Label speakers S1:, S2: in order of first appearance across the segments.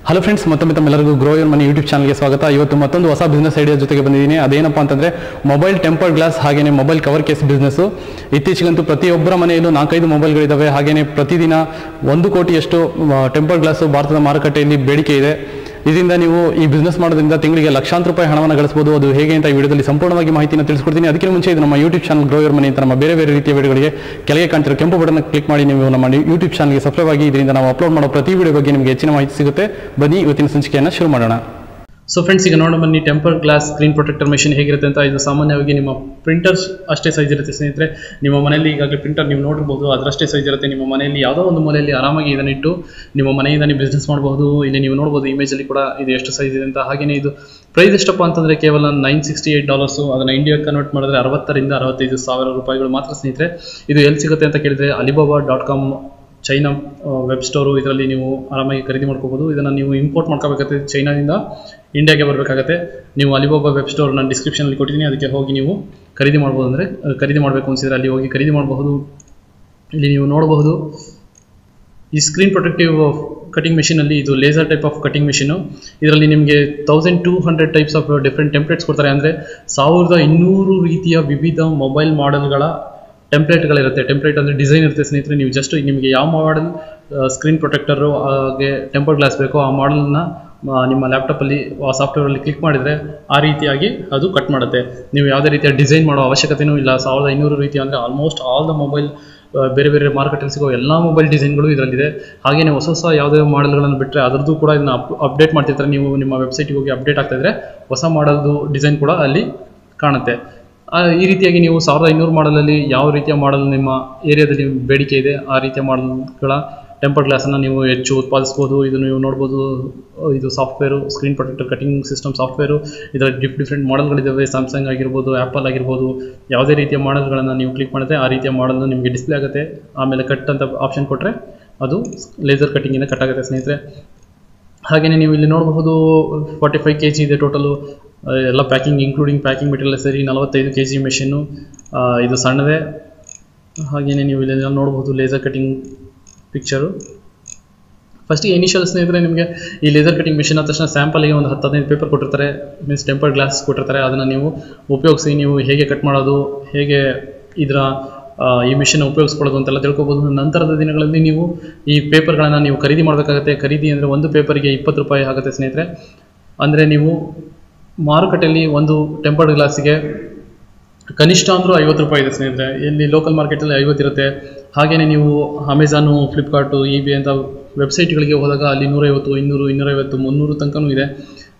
S1: Hello friends, ಮತ್ತೊಮ್ಮೆ ತಮ್ಮೆಲ್ಲರಿಗೂ grow your money YouTube ಚಾನಲ್ಗೆ ಸ್ವಾಗತ. ಇವತ್ತು ಮತ್ತೊಂದು ಹೊಸ ಬಿಸ್ನೆಸ್ ಐಡಿಯಾ ಜೊತೆಗೆ ಬಂದಿದ್ದೀನಿ. ಅದೇನಪ್ಪ ಅಂತಂದರೆ ಮೊಬೈಲ್ ಟೆಂಪರ್ಡ್ ಗ್ಲಾಸ್ ಹಾಗೆಯೇ ಮೊಬೈಲ್ ಕವರ್ ಕೇಸ್ ಬಿಸ್ನೆಸ್ಸು. ಇತ್ತೀಚೆಗಂತೂ ಪ್ರತಿಯೊಬ್ಬರ ಮನೆಯಲ್ಲೂ 4-5 ಮೊಬೈಲ್ಗಳಿದ್ದಾವೆ. ಹಾಗೆಯೇ ಪ್ರತಿದಿನ 1 ಕೋಟಿಯಷ್ಟು ಟೆಂಪರ್ಡ್ ಗ್ಲಾಸು ಭಾರತದ ಮಾರುಕಟ್ಟೆಯಲ್ಲಿ ಬೇಡಿಕೆ ಇದೆ. ಇದರಿಂದ ನೀವು ಈ ಬಿಸ್ನೆಸ್ ಮಾಡೋದ್ರಿಂದ ತಿಂಗಳಿಗೆ ಲಕ್ಷಾಂತರ ರೂಪಾಯಿ ಹಣವನ್ನು ಗಳಿಸಬಹುದು. ಅದು ಹೇಗೆ ಅಂತ ಈ ವಿಡಿಯೋದಲ್ಲಿ ಸಂಪೂರ್ಣವಾಗಿ ಮಾಹಿತಿಯನ್ನು ತಿಳಿಸ್ಕೊಡ್ತೀನಿ. ಅದಕ್ಕೆ ಮುಂಚೆ ಇದು ನಮ್ಮ YouTube channel grow your money ಅಂತ ನಮ್ಮ ಬೇರೆ ಬೇರೆ ರೀತಿಯ ವಿಡಿಯೋಗಳಿಗೆ ಕೆಳಗೆ ಕಾಣ್ತಿರೋ ಕೆಂಪು ಬಟನ್ ಕ್ಲಿಕ್ ಮಾಡಿ ನೀವು ನಮ್ಮ ಯೂಟ್ಯೂಬ್ ಚಾನಲ್ಗೆ ಸಬ್ಸ್ಕ್ರೈಬ್ ಆಗಿ. ಇದರಿಂದ ನಾವು ಅಪ್ಲೋಡ್ ಮಾಡೋ ಪ್ರತಿ ವಿಡಿಯೋ ಬಗ್ಗೆ ನಿಮಗೆ ಹೆಚ್ಚಿನ ಮಾಹಿತಿ ಸಿಗುತ್ತೆ. ಬನ್ನಿ ಇವತ್ತಿನ ಸಂಚಿಕೆಯನ್ನು ಶುರು ಮಾಡೋಣ. ಸೊ ಫ್ರೆಂಡ್ಸ್, ಈಗ ನೋಡೋ ಬನ್ನಿ tempered glass screen protector machine ಹೇಗಿರುತ್ತೆ ಅಂತ. ಇದು ಸಾಮಾನ್ಯವಾಗಿ ನಿಮ್ಮ ಪ್ರಿಂಟರ್ಸ್ ಅಷ್ಟೇ ಸೈಜ್ ಇರುತ್ತೆ ಸ್ನೇಹಿತರೆ. ನಿಮ್ಮ ಮನೆಯಲ್ಲಿ ಈಗಾಗಲೇ ಪ್ರಿಂಟರ್ ನೀವು ನೋಡಿರ್ಬೋದು, ಅದರಷ್ಟೇ ಸೈಜ್ ಇರುತ್ತೆ. ನಿಮ್ಮ ಮನೆಯಲ್ಲಿ ಯಾವುದೋ ಒಂದು ಮೂಲೆಯಲ್ಲಿ ಆರಾಮಾಗಿ ಇದನ್ನಿಟ್ಟು ನಿಮ್ಮ ಮನೆಯಿಂದ ನೀವು ಬಿಸ್ನೆಸ್ ಮಾಡಬಹುದು. ಇಲ್ಲಿ ನೀವು ನೋಡ್ಬೋದು ಇಮೇಜಲ್ಲಿ ಕೂಡ ಇದು ಎಷ್ಟು ಸೈಜ್ ಇದೆ ಅಂತ. ಹಾಗೆಯೇ ಇದು ಪ್ರೈಸ್ ಎಷ್ಟಪ್ಪ ಅಂತಂದರೆ ಕೇವಲ $968. ಅದನ್ನು ಇಂಡಿಯಾಗೆ ಕನ್ವರ್ಟ್ ಮಾಡಿದ್ರೆ 60,000 ರಿಂದ 65,000 ರೂಪಾಯಿಗಳು ಮಾತ್ರ ಸ್ನೇಹಿತರೆ. ಇದು ಎಲ್ಲಿ ಸಿಗುತ್ತೆ ಅಂತ ಕೇಳಿದರೆ alibaba.com ಚೈನಾ ವೆಬ್ ಸ್ಟೋರು, ಇದರಲ್ಲಿ ನೀವು ಆರಾಮಾಗಿ ಖರೀದಿ ಮಾಡ್ಕೋಬೋದು. ಇದನ್ನು ನೀವು ಇಂಪೋರ್ಟ್ ಮಾಡ್ಕೋಬೇಕಾಗುತ್ತೆ, ಚೈನಾದಿಂದ ಇಂಡಿಯಾಗೆ ಬರಬೇಕಾಗತ್ತೆ. ನೀವು ಅಲಿಬಾಬಾ ವೆಬ್ ಸ್ಟೋರ್ ನಾನು ಡಿಸ್ಕ್ರಿಪ್ಷನಲ್ಲಿ ಕೊಟ್ಟಿದ್ದೀನಿ, ಅದಕ್ಕೆ ಹೋಗಿ ನೀವು ಖರೀದಿ ಮಾಡ್ಬೋದು. ಅಂದರೆ ಖರೀದಿ ಮಾಡಬೇಕು ಅನಿಸಿದರೆ ಅಲ್ಲಿ ಹೋಗಿ ಖರೀದಿ ಮಾಡಬಹುದು. ಇಲ್ಲಿ ನೀವು ನೋಡಬಹುದು ಈ ಸ್ಕ್ರೀನ್ ಪ್ರೊಟೆಕ್ಟಿವ್ ಕಟಿಂಗ್ ಮೆಷಿನಲ್ಲಿ ಇದು laser type of cutting machine. ಇದರಲ್ಲಿ ನಿಮಗೆ 1200 ಟೈಪ್ಸ್ ಆಫ್ ಡಿಫ್ರೆಂಟ್ ಟೆಂಪ್ಲೇಟ್ಸ್ ಕೊಡ್ತಾರೆ. ಅಂದರೆ 1200 ರೀತಿಯ ವಿವಿಧ ಮೊಬೈಲ್ ಮಾಡೆಲ್ಗಳ ಟೆಂಪ್ಲೇಟ್ಗಳಿರುತ್ತೆ. ಟೆಂಪ್ಲೇಟ್ ಅಂದರೆ ಡಿಸೈನ್ ಇರುತ್ತೆ ಸ್ನೇಹಿತರೆ. ನೀವು ಜಸ್ಟ್ ನಿಮಗೆ ಯಾವ ಮಾಡೆಲ್ ಸ್ಕ್ರೀನ್ ಪ್ರೊಟೆಕ್ಟರು ಹಾಗೆ ಟೆಂಪರ್ಡ್ ಗ್ಲಾಸ್ ಬೇಕೋ ಆ ಮಾಡೆಲ್ನ ನಿಮ್ಮ ಲ್ಯಾಪ್ಟಾಪಲ್ಲಿ ಆ ಸಾಫ್ಟ್ವೇರಲ್ಲಿ ಕ್ಲಿಕ್ ಮಾಡಿದರೆ ಆ ರೀತಿಯಾಗಿ ಅದು ಕಟ್ ಮಾಡುತ್ತೆ. ನೀವು ಯಾವುದೇ ರೀತಿಯ ಡಿಸೈನ್ ಮಾಡೋ ಅವಶ್ಯಕತೆಯೂ ಇಲ್ಲ. 1200 ರೀತಿ ಅಂದರೆ ಆಲ್ಮೋಸ್ಟ್ ಆಲ್ ದ ಮೊಬೈಲ್ ಬೇರೆ ಬೇರೆ ಮಾರ್ಕೆಟಲ್ಲಿ ಸಿಗೋ ಎಲ್ಲ ಮೊಬೈಲ್ ಡಿಸೈನ್ಗಳು ಇದರಲ್ಲಿದೆ. ಹಾಗೆಯೇ ಹೊಸ ಯಾವುದೇ ಮಾಡೆಲ್ಗಳನ್ನು ಬಿಟ್ಟರೆ ಅದರದ್ದು ಕೂಡ ಇದನ್ನು ಅಪ್ಡೇಟ್ ಮಾಡ್ತಿರ್ತಾರೆ. ನೀವು ನಿಮ್ಮ ವೆಬ್ಸೈಟಿಗೆ ಹೋಗಿ ಅಪ್ಡೇಟ್ ಆಗ್ತಾಯಿದ್ರೆ ಹೊಸ ಮಾಡೆಲ್ದು ಡಿಸೈನ್ ಕೂಡ ಅಲ್ಲಿ ಕಾಣುತ್ತೆ. ಈ ರೀತಿಯಾಗಿ ನೀವು 1500 ಮಾಡಲಲ್ಲಿ ಯಾವ ರೀತಿಯ ಮಾಡಲ್ ನಿಮ್ಮ ಏರಿಯಾದಲ್ಲಿ ಬೇಡಿಕೆ ಇದೆ ಆ ರೀತಿಯ ಮಾಡಲ್ಗಳ ಟೆಂಪರ್ಡ್ ಗ್ಲಾಸನ್ನು ನೀವು ಹೆಚ್ಚು ಉತ್ಪಾದಿಸ್ಬೋದು. ಇದು ನೀವು ನೋಡ್ಬೋದು, ಇದು software screen protector cutting system software. ಇದರ ಡಿಫ್ರೆಂಟ್ ಮಾಡೆಲ್ಗಳಿದ್ದಾವೆ. ಸ್ಯಾಮ್ಸಂಗ್ ಆಗಿರ್ಬೋದು, ಆ್ಯಪಲ್ ಆಗಿರ್ಬೋದು. ಯಾವುದೇ ರೀತಿಯ ಮಾಡೆಲ್ಗಳನ್ನು ನೀವು ಕ್ಲಿಕ್ ಮಾಡಿದ್ರೆ ಆ ರೀತಿಯ ಮಾಡೆಲ್ನ ನಿಮಗೆ ಡಿಸ್ಪ್ಲೇ ಆಗುತ್ತೆ. ಆಮೇಲೆ ಕಟ್ ಅಂತ ಆಪ್ಷನ್ ಕೊಟ್ಟರೆ ಅದು ಲೇಸರ್ ಕಟ್ಟಿಂಗಿಂದ ಕಟ್ ಆಗುತ್ತೆ ಸ್ನೇಹಿತರೆ. ಹಾಗೆಯೇ ನೀವು ಇಲ್ಲಿ ನೋಡಬಹುದು 45 kg ಇದೆ ಟೋಟಲು. ಎಲ್ಲ ಪ್ಯಾಕಿಂಗ್ ಇನ್ಕ್ಲೂಡಿಂಗ್ ಪ್ಯಾಕಿಂಗ್ ಮೆಟೀರಿಯಲ್ ಸೇರಿ 45 kg ಮೆಷಿನ್ನು. ಇದು ಸಣ್ಣದೇ. ಹಾಗೆಯೇ ನೀವು ಇಲ್ಲಿ ನೋಡಬಹುದು ಲೇಸರ್ ಕಟಿಂಗ್ ಪಿಕ್ಚರು. ಫಸ್ಟಿಗೆ ಇನಿಷಿಯಲ್ ಸ್ನೇಹಿತರೆ ನಿಮಗೆ ಈ ಲೇಸರ್ ಕಟಿಂಗ್ ಮೆಷಿನ್ ಆದ ತಕ್ಷಣ ಸ್ಯಾಂಪಲ್ಗೆ ಒಂದು 10-15 ಪೇಪರ್ ಕೊಟ್ಟಿರ್ತಾರೆ, ಮೀನ್ಸ್ ಟೆಂಪರ್ಡ್ ಗ್ಲಾಸ್ ಕೊಟ್ಟಿರ್ತಾರೆ. ಅದನ್ನು ನೀವು ಉಪಯೋಗಿಸಿ ನೀವು ಹೇಗೆ ಕಟ್ ಮಾಡೋದು, ಹೇಗೆ ಇದರ ಈ ಮಿಷಿನ್ ಉಪಯೋಗಿಸ್ಕೊಳ್ಳೋದು ಅಂತೆಲ್ಲ ತಿಳ್ಕೊಬೋದು. ನಂತರದ ದಿನಗಳಲ್ಲಿ ನೀವು ಈ ಪೇಪರ್ಗಳನ್ನು ನೀವು ಖರೀದಿ ಮಾಡಬೇಕಾಗುತ್ತೆ. ಖರೀದಿ ಅಂದರೆ ಒಂದು ಪೇಪರಿಗೆ 20 ರೂಪಾಯಿ ಆಗುತ್ತೆ ಸ್ನೇಹಿತರೆ. ಅಂದರೆ ನೀವು ಮಾರುಕಟ್ಟೆಯಲ್ಲಿ ಒಂದು ಟೆಂಪರ್ಡ್ ಗ್ಲಾಸಿಗೆ ಕನಿಷ್ಠ ಅಂದರೂ 50 ರೂಪಾಯಿ ಇದೆ ಸ್ನೇಹಿತರೆ. ಇಲ್ಲಿ ಲೋಕಲ್ ಮಾರ್ಕೆಟಲ್ಲಿ 50 ಇರುತ್ತೆ. ಹಾಗೆಯೇ ನೀವು ಅಮೆಝಾನು, ಫ್ಲಿಪ್ಕಾರ್ಟು, eBay ಅಂತ ವೆಬ್ಸೈಟ್ಗಳಿಗೆ ಹೋದಾಗ ಅಲ್ಲಿ 150, 200, 250, 300 ತನಕನೂ ಇದೆ.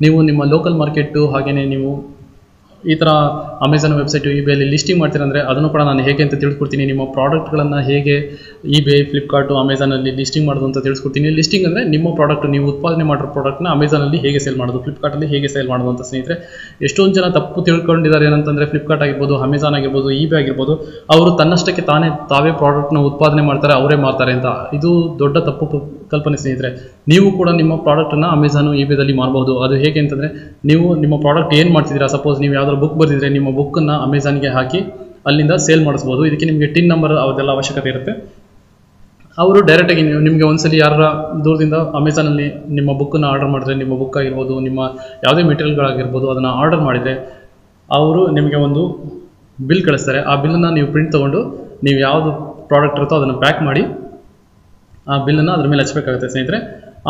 S1: ನೀವು ನಿಮ್ಮ ಲೋಕಲ್ ಮಾರ್ಕೆಟು ಹಾಗೆಯೇ ನೀವು ಈ ಥರ ಅಮೆಝಾನ್ ವೆಬ್ಸೈಟು eBayಯಲ್ಲಿ ಲಿಸ್ಟಿಂಗ್ ಮಾಡ್ತೀರಂದರೆ ಅದನ್ನು ಕೂಡ ನಾನು ಹೇಗೆ ಅಂತ ತಿಳಿಸ್ಕೊಡ್ತೀನಿ. ನಿಮ್ಮ ಪ್ರಾಡಕ್ಟ್ಗಳನ್ನು ಹೇಗೆ eBay, ಫ್ಲಿಪ್ಕಾರ್ಟು, ಅಮೆಝಾನಲ್ಲಿ ಲಿಸ್ಟಿಂಗ್ ಮಾಡೋದು ಅಂತ ತಿಳಿಸ್ಕೊಡ್ತೀನಿ. ಲಿಸ್ಟಿಂಗ್ ಅಂದರೆ ನಿಮ್ಮ ಪ್ರಾಡಕ್ಟ್, ನೀವು ಉತ್ಪಾದನೆ ಮಾಡಿರೋ ಪ್ರಾಡಕ್ಟ್ನ ಅಮೆಝಾನಲ್ಲಿ ಹೇಗೆ ಸೇಲ್ ಮಾಡೋದು, ಫ್ಲಿಪ್ಕಾರ್ಟಲ್ಲಿ ಹೇಗೆ ಸೇಲ್ ಮಾಡೋದು ಅಂತ ಸ್ನೇಹಿತರೆ. ಎಷ್ಟೊಂದು ಜನ ತಪ್ಪು ತಿಳ್ಕೊಂಡಿದ್ದಾರೆ. ಏನಂತಂದರೆ ಫ್ಲಿಪ್ಕಾರ್ಟ್ ಆಗಿರ್ಬೋದು, ಅಮೆಝಾನ್ ಆಗಿರ್ಬೋದು, eBay ಆಗಿರ್ಬೋದು, ಅವರು ತನ್ನಷ್ಟಕ್ಕೆ ತಾವೇ ಪ್ರಾಡಕ್ಟ್ನ ಉತ್ಪಾದನೆ ಮಾಡ್ತಾರೆ, ಅವರೇ ಮಾರ್ತಾರೆ ಅಂತ. ಇದು ದೊಡ್ಡ ತಪ್ಪು ಕಲ್ಪನೆ ಸ್ನೇಹಿತರೆ. ನೀವು ಕೂಡ ನಿಮ್ಮ ಪ್ರಾಡಕ್ಟನ್ನು ಅಮೆಝಾನು, eBayದಲ್ಲಿ ಮಾರಬಹುದು. ಅದು ಹೇಗೆ ಅಂತಂದರೆ ನೀವು ನಿಮ್ಮ ಪ್ರಾಡಕ್ಟ್ ಏನು ಮಾಡ್ತಿದ್ದೀರಾ, ಸಪೋಸ್ ನೀವು ಯಾವ್ದಾದ್ರು ಬುಕ್ ಬರೆದಿದ್ರೆ ನಿಮ್ಮ ಬುಕ್ಕನ್ನು ಅಮೆಝಾನ್ಗೆ ಹಾಕಿ ಅಲ್ಲಿಂದ ಸೇಲ್ ಮಾಡಿಸ್ಬೋದು. ಇದಕ್ಕೆ ನಿಮಗೆ ಟಿನ್ ನಂಬರ್ ಅದೆಲ್ಲ ಅವಶ್ಯಕತೆ ಇರುತ್ತೆ. ಅವರು ಡೈರೆಕ್ಟಾಗಿ ನಿಮಗೆ ಒಂದ್ಸಲಿ ಯಾರ ದೂರದಿಂದ ಅಮೆಝಾನಲ್ಲಿ ನಿಮ್ಮ ಬುಕ್ಕನ್ನು ಆರ್ಡರ್ ಮಾಡಿದ್ರೆ, ನಿಮ್ಮ ಬುಕ್ ಆಗಿರ್ಬೋದು, ನಿಮ್ಮ ಯಾವುದೇ ಮೆಟೀರಿಯಲ್ಗಳಾಗಿರ್ಬೋದು, ಅದನ್ನು ಆರ್ಡರ್ ಮಾಡಿದರೆ ಅವರು ನಿಮಗೆ ಒಂದು ಬಿಲ್ ಕಳಿಸ್ತಾರೆ. ಆ ಬಿಲ್ಲನ್ನು ನೀವು ಪ್ರಿಂಟ್ ತೊಗೊಂಡು ನೀವು ಯಾವುದು ಪ್ರಾಡಕ್ಟ್ ಇರುತ್ತೋ ಅದನ್ನು ಪ್ಯಾಕ್ ಮಾಡಿ ಆ ಬಿಲ್ಲನ್ನು ಅದ್ರ ಮೇಲೆ ಹಚ್ಚಬೇಕಾಗುತ್ತೆ ಸ್ನೇಹಿತರೆ.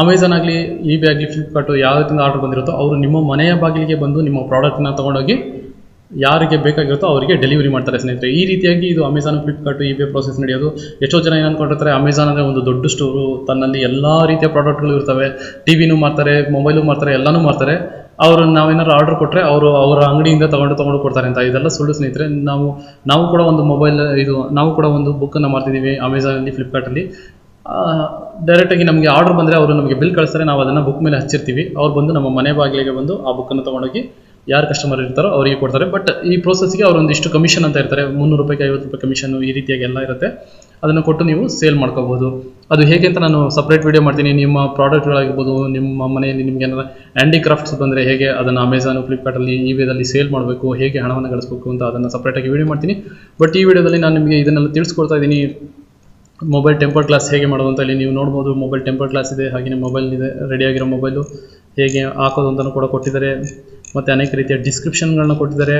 S1: ಅಮೆಝಾನ್ ಆಗಲಿ, eBay ಆಗಲಿ, ಫ್ಲಿಪ್ಕಾರ್ಟು ಯಾವುದರಿಂದ ಆರ್ಡರ್ ಬಂದಿರುತ್ತೋ ಅವರು ನಿಮ್ಮ ಮನೆಯ ಬಾಗಿಲಿಗೆ ಬಂದು ನಿಮ್ಮ ಪ್ರಾಡಕ್ಟನ್ನ ತೊಗೊಂಡೋಗಿ ಯಾರಿಗೆ ಬೇಕಾಗಿರುತ್ತೋ ಅವರಿಗೆ ಡೆಲಿವರಿ ಮಾಡ್ತಾರೆ ಸ್ನೇಹಿತರೆ. ಈ ರೀತಿಯಾಗಿ ಇದು ಅಮೆಝಾನ್, ಫ್ಲಿಪ್ಕಾರ್ಟು, eBay ಪ್ರೋಸೆಸ್ ನಡೆಯೋದು. ಎಷ್ಟೋ ಜನ ಏನು ಅಂದ್ಕೊಂಡಿರ್ತಾರೆ, ಅಮೆಝಾನ್ ಅಂದರೆ ಒಂದು ದೊಡ್ಡ ಸ್ಟೋರು, ತನ್ನಲ್ಲಿ ಎಲ್ಲ ರೀತಿಯ ಪ್ರಾಡಕ್ಟ್ಗಳು ಇರ್ತವೆ, ಟಿವಿನೂ ಮಾರ್ತಾರೆ, ಮೊಬೈಲು ಮಾರ್ತಾರೆ, ಎಲ್ಲನೂ ಮಾರ್ತಾರೆ. ಅವರು ನಾವೇನಾದ್ರು ಆರ್ಡರ್ ಕೊಟ್ಟರೆ ಅವರು ಅವರ ಅಂಗಡಿಯಿಂದ ತೊಗೊಂಡು ಕೊಡ್ತಾರೆ ಅಂತ. ಇದೆಲ್ಲ ಸುಳ್ಳು ಸ್ನೇಹಿತರೆ. ನಾವು ಕೂಡ ಒಂದು ಮೊಬೈಲ್ ನಾವು ಕೂಡ ಒಂದು ಬುಕ್ಕನ್ನು ಮಾರ್ತಿದ್ದೀವಿ ಅಮೆಝಾನಲ್ಲಿ, ಫ್ಲಿಪ್ಕಾರ್ಟಲ್ಲಿ. ಡೈರೆಕ್ಟಾಗಿ ನಮಗೆ ಆರ್ಡರ್ ಬಂದರೆ ಅವರು ನಮಗೆ ಬಿಲ್ ಕಳಿಸ್ತಾರೆ, ನಾವು ಅದನ್ನು ಬುಕ್ ಮೇಲೆ ಹಚ್ಚಿರ್ತೀವಿ. ಅವ್ರು ಬಂದು ನಮ್ಮ ಮನೆ ಬಾಗಿಲಿಗೆ ಬಂದು ಆ ಬುಕ್ಕನ್ನು ತೊಗೊಂಡೋಗಿ ಯಾರು ಕಸ್ಟಮರ್ ಇರ್ತಾರೋ ಅವರಿಗೆ ಕೊಡ್ತಾರೆ. ಬಟ್ ಈ ಪ್ರೋಸೆಸ್ಗೆ ಅವರು ಒಂದಿಷ್ಟು ಕಮಿಷನ್ ಅಂತ ಇರ್ತಾರೆ, 300 ರೂಪಾಯಿಗೆ 50 ರೂಪಾಯಿ ಕಮಿಷನ್ನು, ಈ ರೀತಿಯಾಗಿ ಎಲ್ಲ ಇರುತ್ತೆ. ಅದನ್ನು ಕೊಟ್ಟು ನೀವು ಸೇಲ್ ಮಾಡ್ಕೋಬೋದು. ಅದು ಹೇಗೆ ಅಂತ ನಾನು ಸಪ್ರೇಟ್ ವೀಡಿಯೋ ಮಾಡ್ತೀನಿ. ನಿಮ್ಮ ಪ್ರಾಡಕ್ಟ್ಗಳಾಗಿರ್ಬೋದು, ನಿಮ್ಮ ಮನೆಯಲ್ಲಿ ನಿಮಗೆ ಏನಾದ್ರು ಹ್ಯಾಂಡಿಕ್ರಾಫ್ಟ್ಸ್ ಬಂದರೆ ಹೇಗೆ ಅದನ್ನು ಅಮೆಝಾನು, ಫ್ಲಿಪ್ಕಾರ್ಟಲ್ಲಿ, eBayದಲ್ಲಿ ಸೇಲ್ ಮಾಡಬೇಕು, ಹೇಗೆ ಹಣವನ್ನು ಗಳಿಸಬೇಕು ಅಂತ ಅದನ್ನು ಸಪ್ರೇಟಾಗಿ ವೀಡಿಯೋ ಮಾಡ್ತೀನಿ. ಬಟ್ ಈ ವಿಡಿಯೋದಲ್ಲಿ ನಾನು ನಿಮಗೆ ಇದನ್ನೆಲ್ಲ ತಿಳಿಸ್ಕೊಡ್ತಾ ಇದ್ದೀನಿ. ಮೊಬೈಲ್ ಟೆಂಪರ್ ಗ್ಲಾಸ್ ಹೇಗೆ ಮಾಡೋದು ಅಂತ ಇಲ್ಲಿ ನೀವು ನೋಡ್ಬೋದು. ಮೊಬೈಲ್ ಟೆಂಪರ್ ಗ್ಲಾಸ್ ಇದೆ, ಹಾಗೆಯೇ ಮೊಬೈಲ್ ಇದೆ, ರೆಡಿಯಾಗಿರೋ ಮೊಬೈಲು ಹೇಗೆ ಹಾಕೋದು ಅಂತಲೂ ಕೂಡ ಕೊಟ್ಟಿದ್ದಾರೆ. ಮತ್ತು ಅನೇಕ ರೀತಿಯ ಡಿಸ್ಕ್ರಿಪ್ಷನ್ಗಳನ್ನ ಕೊಟ್ಟಿದ್ದಾರೆ.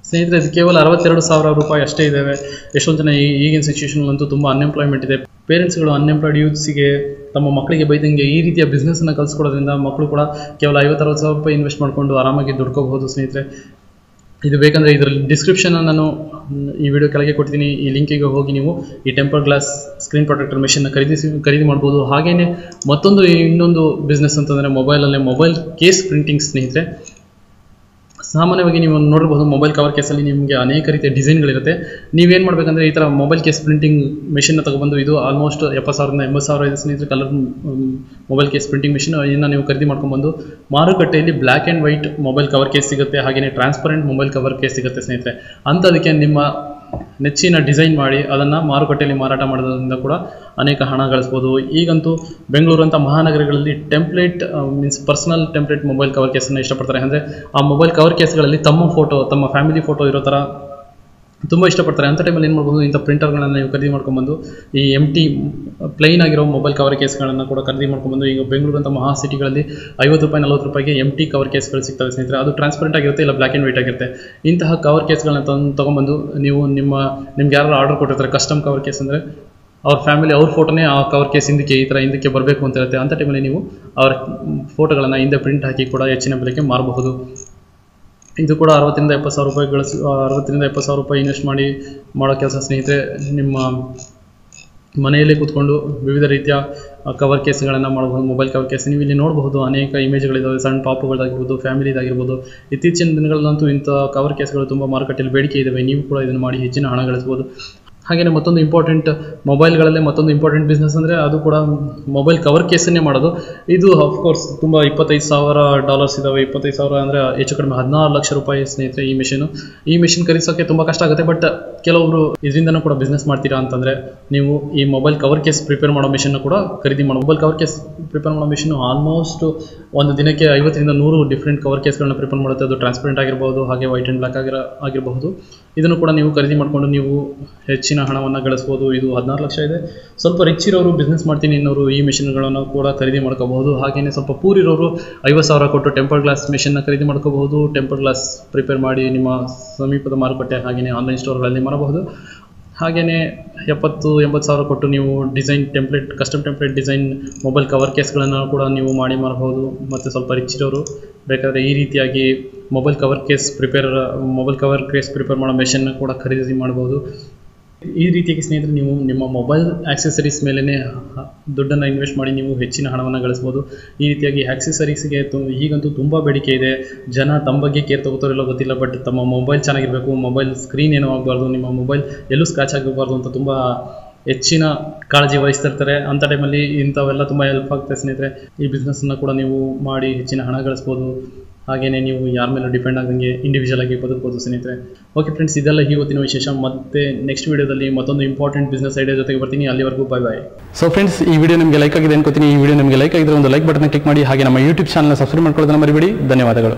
S1: ಸ್ನೇಹಿತರೆ, ಇದು ಕೇವಲ 62,000 ರೂಪಾಯಿ ಅಷ್ಟೇ ಇದ್ದಾವೆ. ಎಷ್ಟೊಂದು ಜನ ಈಗಿನ ಸಿಚುವೇಷನಲ್ಲಂತೂ ತುಂಬ ಅನ್ಎಂಪ್ಲಾಯ್ಮೆಂಟ್ ಇದೆ. ಪೇರೆಂಟ್ಸ್ಗಳು ಅನ್ಎಂಪ್ಲಾಯ್ಡ್ ಯೂತ್ಸಿಗೆ ತಮ್ಮ ಮಕ್ಕಳಿಗೆ ಬೈದಂಗೆ ಈ ರೀತಿಯ ಬಿಸ್ನೆಸ್ಸನ್ನು ಕಲಿಸ್ಕೊಡೋದ್ರಿಂದ ಮಕ್ಕಳು ಕೂಡ ಕೇವಲ 50,000-60,000 ರೂಪಾಯಿ ಇನ್ವೆಸ್ಟ್ ಮಾಡಿಕೊಂಡು ಆರಾಮಾಗಿ ದುಡ್ಕೋಬಹುದು. ಸ್ನೇಹಿತರೆ, ಇದು ಬೇಕಂದರೆ ಇದರಲ್ಲಿ ಡಿಸ್ಕ್ರಿಪ್ಷನ್ ನಾನು ಈ ವಿಡಿಯೋ ಕೆಳಗೆ ಕೊಡ್ತೀನಿ. ಈ ಲಿಂಕಿಗೆ ಹೋಗಿ ನೀವು ಈ ಟೆಂಪರ್ ಗ್ಲಾಸ್ ಸ್ಕ್ರೀನ್ ಪ್ರೊಟೆಕ್ಟರ್ ಮೆಷಿನ್ನ ಖರೀದಿ ಮಾಡ್ಬೋದು. ಹಾಗೆಯೇ ಇನ್ನೊಂದು ಬಿಸ್ನೆಸ್ ಅಂತಂದರೆ ಮೊಬೈಲಲ್ಲೇ ಮೊಬೈಲ್ ಕೇಸ್ ಪ್ರಿಂಟಿಂಗ್. ಸ್ನೇಹಿತರೆ, ಸಾಮಾನ್ಯವಾಗಿ ನೀವು ನೋಡಿರ್ಬೋದು ಮೊಬೈಲ್ ಕವರ್ ಕೇಸಲ್ಲಿ ನಿಮಗೆ ಅನೇಕ ರೀತಿಯ ಡಿಸೈನ್ಗಳಿರುತ್ತೆ. ನೀವೇನು ಮಾಡಬೇಕಂದ್ರೆ ಈ ಥರ ಮೊಬೈಲ್ ಕೇಸ್ ಪ್ರಿಂಟಿಂಗ್ ಮೆಷಿನ್ನ ತೊಗೊಬಂದು, ಇದು ಆಲ್ಮೋಸ್ಟ್ 70,000ರಿಂದ 80,000 ಇದೆ ಸ್ನೇಹಿತರೆ. Colour mobile case printing machine ಇದನ್ನು ನೀವು ಖರೀದಿ ಮಾಡ್ಕೊಂಡ್ಬಂದು ಮಾರುಕಟ್ಟೆಯಲ್ಲಿ black and white mobile cover case ಸಿಗುತ್ತೆ, ಹಾಗೆಯೇ ಟ್ರಾನ್ಸ್ಪರೆಂಟ್ ಮೊಬೈಲ್ ಕವರ್ ಕೇಸ್ ಸಿಗುತ್ತೆ ಸ್ನೇಹಿತರೆ. ಅಂಥದಕ್ಕೆ ನಿಮ್ಮ ನೆಚ್ಚಿನ ಡಿಸೈನ್ ಮಾಡಿ ಅದನ್ನು ಮಾರುಕಟ್ಟೆಯಲ್ಲಿ ಮಾರಾಟ ಮಾಡೋದ್ರಿಂದ ಕೂಡ ಅನೇಕ ಹಣ ಗಳಿಸ್ಬೋದು. ಈಗಂತೂ ಬೆಂಗಳೂರು ಅಂತ ಮಹಾನಗರಗಳಲ್ಲಿ template means personal template mobile cover ಕೇಸನ್ನು ಇಷ್ಟಪಡ್ತಾರೆ. ಅಂದರೆ ಆ ಮೊಬೈಲ್ ಕವರ್ ಕೇಸ್ಗಳಲ್ಲಿ ತಮ್ಮ ಫ್ಯಾಮಿಲಿ ಫೋಟೋ ಇರೋ ಥರ ತುಂಬ ಇಷ್ಟಪಡ್ತಾರೆ. ಅಂಥ ಟೈಮಲ್ಲಿ ಏನು ಮಾಡ್ಬೋದು, ಇಂಥ ಪ್ರಿಂಟರ್ಗಳನ್ನು ನೀವು ಖರೀದಿ ಮಾಡ್ಕೊಂಬಂದು ಈ ಪ್ಲೈನ್ ಆಗಿರೋ ಮೊಬೈಲ್ ಕವರ್ ಕೇಸ್ಗಳನ್ನು ಕೂಡ ಖರೀದಿ ಮಾಡ್ಕೊಂಬಂದು, ಈಗ ಬೆಂಗಳೂರು ಅಂತ ಮಹಾ ಸಿಟಿಗಳಲ್ಲಿ 50 ರೂಪಾಯಿ 40 ರೂಪಾಯಿಗೆ ಕವರ್ ಕೇಸ್ಗಳು ಸಿಗ್ತವೆ ಸ್ನೇಹಿತರೆ. ಅದು ಟ್ರಾನ್ಸ್ಪರೆಂಟ್ ಆಗಿರುತ್ತೆ, ಇಲ್ಲ ಬ್ಲ್ಯಾಕ್ ಆ್ಯಂಡ್ ವೈಟ್ ಆಗಿರುತ್ತೆ. ಇಂತಹ ಕವರ್ ಕೇಸ್ಗಳನ್ನ ತೊಗೊಂಬಂದು ನೀವು ನಿಮ್ಗೆ ಯಾರು ಆರ್ಡರ್ ಕೊಟ್ಟಿರ್ತಾರೆ ಕಸ್ಟಮ್ ಕವರ್ ಕೇಸ್ ಅಂದರೆ ಅವ್ರ ಫ್ಯಾಮಿಲಿ ಅವ್ರ ಫೋಟೋನೇ ಆ ಕವರ್ ಕೇಸ್ ಹಿಂದಕ್ಕೆ ಬರಬೇಕು ಅಂತ ಇರುತ್ತೆ. ಅಂಥ ಟೈಮಲ್ಲಿ ನೀವು ಅವರ ಫೋಟೋಗಳನ್ನು ಹಿಂದೆ ಪ್ರಿಂಟ್ ಹಾಕಿ ಕೂಡ ಹೆಚ್ಚಿನ ಬೆಲೆಗೆ ಮಾರಬಹುದು. ಇದು ಕೂಡ 60,000 ರಿಂದ 70,000 ರೂಪಾಯಿ ಇನ್ವೆಸ್ಟ್ ಮಾಡೋ ಕೆಲಸ ಸ್ನೇಹಿತರೆ. ನಿಮ್ಮ ಮನೆಯಲ್ಲೇ ಕೂತ್ಕೊಂಡು ವಿವಿಧ ರೀತಿಯ ಕವರ್ ಕೇಸ್ಗಳನ್ನು ಮಾಡಬಹುದು. ಮೊಬೈಲ್ ಕವರ್ ಕೇಸ್ ನೀವು ಇಲ್ಲಿ ನೋಡಬಹುದು, ಅನೇಕ ಇಮೇಜ್ಗಳಿದ್ದಾವೆ, ಸಣ್ಣ ಪಾಪುಗಳಾಗಿರ್ಬೋದು, ಫ್ಯಾಮಿಲಿದಾಗಿರ್ಬೋದು. ಇತ್ತೀಚಿನ ದಿನಗಳಲ್ಲಂತೂ ಇಂಥ ಕವರ್ ಕೇಸ್ಗಳು ತುಂಬ ಮಾರುಕಟ್ಟೆಯಲ್ಲಿ ಬೇಡಿಕೆ ಇದ್ದಾವೆ. ನೀವು ಕೂಡ ಇದನ್ನು ಮಾಡಿ ಹೆಚ್ಚಿನ ಹಣ ಗಳಿಸ್ಬೋದು. ಹಾಗೆಯೇ ಮತ್ತೊಂದು ಮೊಬೈಲ್ಗಳಲ್ಲೇ ಮತ್ತೊಂದು ಇಂಪಾರ್ಟೆಂಟ್ ಬಿಸ್ನೆಸ್ ಅಂದರೆ ಅದು ಕೂಡ ಮೊಬೈಲ್ ಕವರ್ ಕೇಸನ್ನೇ ಮಾಡೋದು. ಇದು ಆಫ್ಕೋರ್ಸ್ ತುಂಬ $25,000 ಇದ್ದಾವೆ. 25,000 ಅಂದರೆ ಹೆಚ್ಚು ಕಡಿಮೆ 16 ಲಕ್ಷ ರೂಪಾಯಿ ಸ್ನೇಹಿತರೆ. ಈ ಮಿಷಿನ್ ಖರೀದಿಸೋಕ್ಕೆ ತುಂಬ ಕಷ್ಟ ಆಗುತ್ತೆ. ಬಟ್ ಕೆಲವರು ಇದರಿಂದನೂ ಕೂಡ ಬಿಸ್ನೆಸ್ ಮಾಡ್ತೀರಾ ಅಂತಂದರೆ ನೀವು ಈ ಮೊಬೈಲ್ ಕವರ್ ಕೇಸ್ ಪ್ರಿಪೇರ್ ಮಾಡೋ ಮಿಷನ್ನ ಕೂಡ ಖರೀದಿ ಮಾಡಿ. ಮೊಬೈಲ್ ಕವರ್ ಕೇಸ್ ಪ್ರಿಪೇರ್ ಮಾಡೋ ಮಿಷನ್ ಆಲ್ಮೋಸ್ಟ್ ಒಂದು ದಿನಕ್ಕೆ 50 ರಿಂದ 100 ಡಿಫ್ರೆಂಟ್ ಕವರ್ ಕೇಸ್ಗಳನ್ನ ಪ್ರಿಪೇರ್ ಮಾಡುತ್ತೆ. ಅದು ಟ್ರಾನ್ಸ್ಪರೆಂಟ್ ಆಗಿರ್ಬೋದು, ಹಾಗೆ ವೈಟ್ ಆ್ಯಂಡ್ ಬ್ಲ್ಯಾಕ್ ಆಗಿರಬಹುದು. ಇದನ್ನು ಕೂಡ ನೀವು ಖರೀದಿ ಮಾಡಿಕೊಂಡು ನೀವು ಹೆಚ್ಚಿನ ಹಣವನ್ನು ಗಳಿಸ್ಬೋದು. ಇದು 16 ಲಕ್ಷ ಇದೆ. ಸ್ವಲ್ಪ ರಿಚ್ ಇರೋರು ಬಿಸ್ನೆಸ್ ಮಾಡ್ತೀನಿ ಅನ್ನೋರು ಈ ಮಿಷಿನ್ಗಳನ್ನು ಕೂಡ ಖರೀದಿ ಮಾಡ್ಕೋಬಹುದು. ಹಾಗೆಯೇ ಸ್ವಲ್ಪ ಪೂರ್ ಇರೋರು 50,000 ಕೊಟ್ಟು ಟೆಂಪರ್ ಗ್ಲಾಸ್ ಮಿಷನ್ನ ಖರೀದಿ ಮಾಡ್ಕೋಬಹುದು. ಟೆಂಪರ್ ಗ್ಲಾಸ್ ಪ್ರಿಪೇರ್ ಮಾಡಿ ನಿಮ್ಮ ಸಮೀಪದ ಮಾರುಕಟ್ಟೆ ಹಾಗೆಯೇ ಆನ್ಲೈನ್ ಸ್ಟೋರ್ಗಳಲ್ಲಿ ಮಾರಬಹುದು. ಹಾಗೆಯೇ 70,000-80,000 ಕೊಟ್ಟು ನೀವು custom template design mobile cover ಕೇಸ್ಗಳನ್ನು ಕೂಡ ನೀವು ಮಾರಬಹುದು. ಮತ್ತು ಸ್ವಲ್ಪ ರಿಚ್ ಇರೋರು ಬೇಕಾದರೆ ಈ ರೀತಿಯಾಗಿ ಮೊಬೈಲ್ ಕವರ್ ಕೇಸ್ ಪ್ರಿಪೇರ್ ಮಾಡೋ ಮೆಷಿನ್ನ ಕೂಡ ಖರೀದಿ ಮಾಡ್ಬೋದು. ಈ ರೀತಿಯಾಗಿ ಸ್ನೇಹಿತರೆ ನೀವು ನಿಮ್ಮ ಮೊಬೈಲ್ ಆಕ್ಸೆಸರೀಸ್ ಮೇಲೇ ದುಡ್ಡನ್ನು ಇನ್ವೆಸ್ಟ್ ಮಾಡಿ ನೀವು ಹೆಚ್ಚಿನ ಹಣವನ್ನು ಗಳಿಸ್ಬೋದು. ಈ ರೀತಿಯಾಗಿ ಆಕ್ಸೆಸರೀಸ್ಗೆ ಈಗಂತೂ ತುಂಬ ಬೇಡಿಕೆ ಇದೆ. ಜನ ತಮ್ಮ ಬಗ್ಗೆ ಕೇರ್ ತಗೋತಾರಿಲ್ಲೋ ಗೊತ್ತಿಲ್ಲ, ಬಟ್ ತಮ್ಮ ಮೊಬೈಲ್ ಚೆನ್ನಾಗಿರಬೇಕು, ಮೊಬೈಲ್ ಸ್ಕ್ರೀನ್ ಏನೂ ಆಗಬಾರ್ದು, ನಿಮ್ಮ ಮೊಬೈಲ್ ಎಲ್ಲೂ ಸ್ಕ್ರಾಚ್ ಆಗಬಾರ್ದು ಅಂತ ತುಂಬ ಹೆಚ್ಚಿನ ಕಾಳಜಿ ವಹಿಸ್ತಿರ್ತಾರೆ. ಅಂಥ ಟೈಮಲ್ಲಿ ಇಂಥವೆಲ್ಲ ತುಂಬ ಹೆಲ್ಪ್ ಆಗುತ್ತೆ ಸ್ನೇಹಿತರೆ. ಈ ಬಿಸ್ನೆಸ್ಸನ್ನು ಕೂಡ ನೀವು ಮಾಡಿ ಹೆಚ್ಚಿನ ಹಣ ಗಳಿಸ್ಬೋದು. ಹಾಗೆಯೇ ನೀವು ಯಾರ ಮೇಲೂ ಡಿಪೆಂಡ್ ಆಗದಂಗೆ ಇಂಡಿವಿಜುವಲ್ ಆಗಿ ಬದುಕಬಹುದು ಸ್ನೇಹಿತರೆ. ಓಕೆ ಫ್ರೆಂಡ್ಸ್, ಇದೆಲ್ಲ ಇವತ್ತಿನ ವಿಶೇಷ. ಮತ್ತೆ ನೆಕ್ಸ್ಟ್ ವಿಡಿಯೋದಲ್ಲಿ ಮತ್ತೊಂದು ಇಂಪಾರ್ಟೆಂಟ್ ಬಿಸ್ನೆಸ್ ಐಡಿಯಾ ಜೊತೆಗೆ ಬರ್ತೀನಿ. ಅಲ್ಲಿವರೆಗೂ ಬಾಯ್. ಸೊ ಫ್ರೆಂಡ್ಸ್, ಈ ವಿಡಿಯೋ ನಿಮಗೆ ಲೈಕ್ ಆಗಿದೆ ಅನ್ಕೋತೀನಿ. ಈ ವಿಡಿಯೋ ನಿಮಗೆ ಲೈಕ್ ಆಗಿದ್ರೆ ಒಂದು ಲೈಕ್ ಬಟನ್ ಕ್ಲಿಕ್ ಮಾಡಿ. ಹಾಗೆ ನಮ್ಮ ಯೂಟ್ಯೂಬ್ ಚಾನಲ್ನ ಸಬ್ಸ್ಕ್ರೈಬ್ ಮಾಡ್ಕೊಳ್ಳೋದನ್ನ ಮರಿಬೇಡಿ. ಧನ್ಯವಾದಗಳು.